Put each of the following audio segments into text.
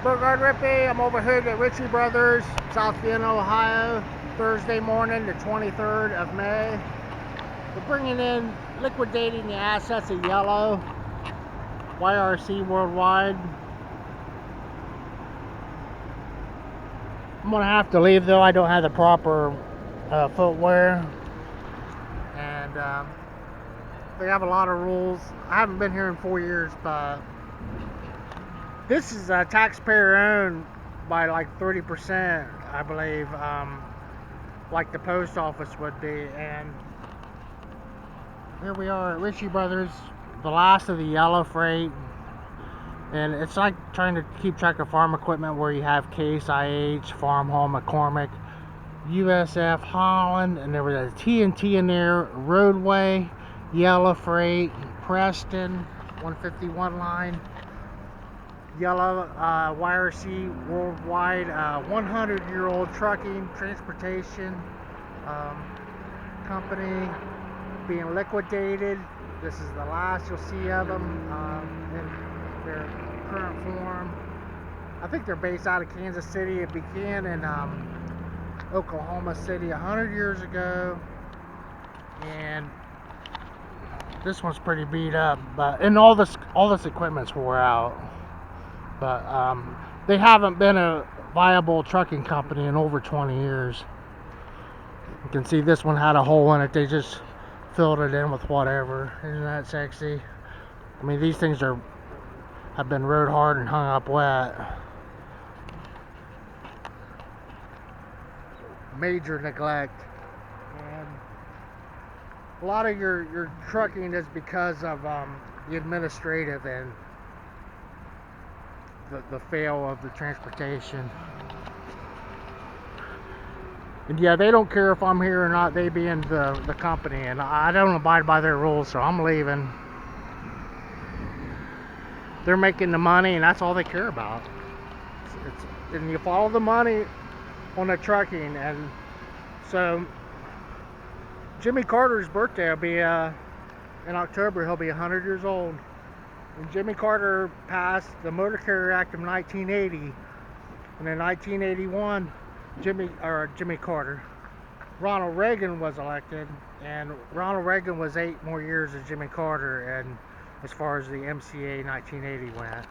Burgard Rippey. I'm over here at Ritchie Brothers, South Vienna, Ohio, Thursday morning, the 23rd of May. We're bringing in, liquidating the assets of Yellow, YRC Worldwide. I'm gonna have to leave though. I don't have the proper footwear, and they have a lot of rules. I haven't been here in 4 years, but this is taxpayer owned by like 30%, I believe, like the post office would be. And here we are at Ritchie Brothers, the last of the yellow freight. And it's like trying to keep track of farm equipment where you have Case IH, Farm Home, McCormick, USF, Holland, and there was a TNT in there, Roadway, Yellow Freight, Preston, 151 line, Yellow, YRC Worldwide, 100-year-old trucking, transportation company being liquidated. This is the last you'll see of them in their current form. I think they're based out of Kansas City. It began in Oklahoma City 100 years ago, and this one's pretty beat up, and all this equipment's wore out. But they haven't been a viable trucking company in over 20 years. You can see this one had a hole in it. They just filled it in with whatever. Isn't that sexy? I mean, these things have been rode hard and hung up wet. Major neglect. And a lot of your trucking is because of the administrative and the fail of the transportation. And yeah, they don't care if I'm here or not, they being the company, and I don't abide by their rules, so I'm leaving. They're making the money, and that's all they care about. And you follow the money on the trucking. And so Jimmy Carter's birthday will be in October. He'll be 100 years old. And Jimmy Carter passed the Motor Carrier Act of 1980, and in 1981 Jimmy Carter, Ronald Reagan was elected, and Ronald Reagan was 8 more years as Jimmy Carter, and as far as the MCA 1980 went.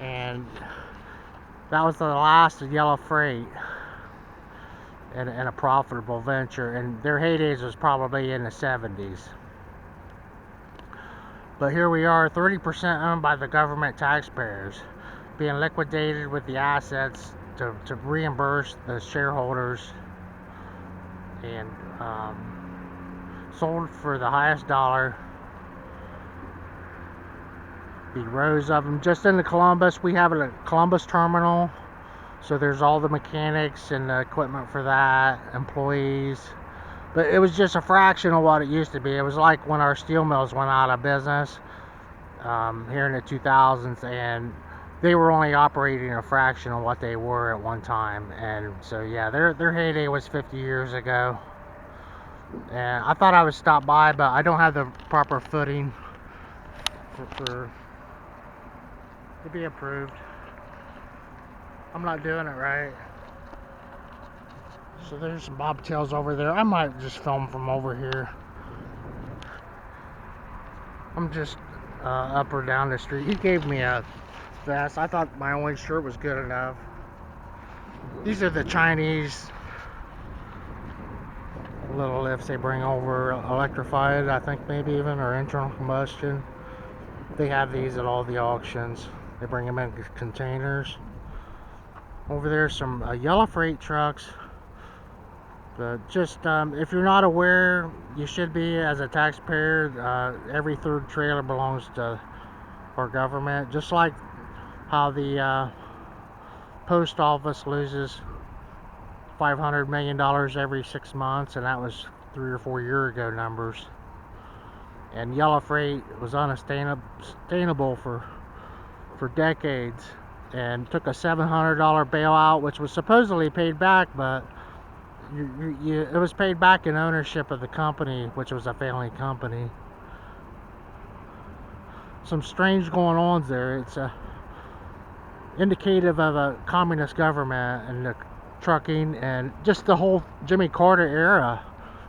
And that was the last of Yellow Freight and a profitable venture, and their heydays was probably in the 70s. But here we are, 30% owned by the government taxpayers, being liquidated with the assets to reimburse the shareholders, and sold for the highest dollar. The rows of them just in the Columbus. We have a Columbus terminal, so there's all the mechanics and the equipment for that, employees. But it was just a fraction of what it used to be. It was like when our steel mills went out of business here in the 2000s, and they were only operating a fraction of what they were at one time. And so yeah, their heyday was 50 years ago. And I thought I would stop by, but I don't have the proper footing for to be approved. I'm not doing it right. So there's some bobtails over there. I might just film from over here. I'm just up or down the street. He gave me a vest. I thought my orange shirt was good enough. These are the Chinese little lifts they bring over, electrified, I think, maybe even, or internal combustion. They have these at all the auctions. They bring them in containers. Over there, some yellow freight trucks. But just if you're not aware, you should be as a taxpayer. Every third trailer belongs to our government, just like how the post office loses $500 million every 6 months, and that was 3 or 4 years ago numbers. And yellow freight was unsustainable for decades, and took a $700 bailout, which was supposedly paid back, but it was paid back in ownership of the company, which was a failing company. Some strange going on there. It's indicative of a communist government and the trucking and just the whole Jimmy Carter era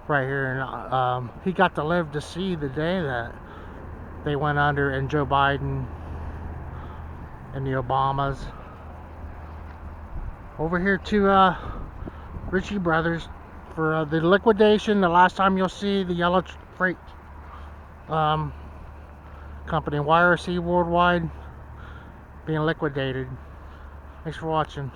right here. And he got to live to see the day that they went under, and Joe Biden and the Obamas. Over here to Ritchie Brothers for the liquidation. The last time you'll see the yellow freight company, YRC Worldwide, being liquidated. Thanks for watching.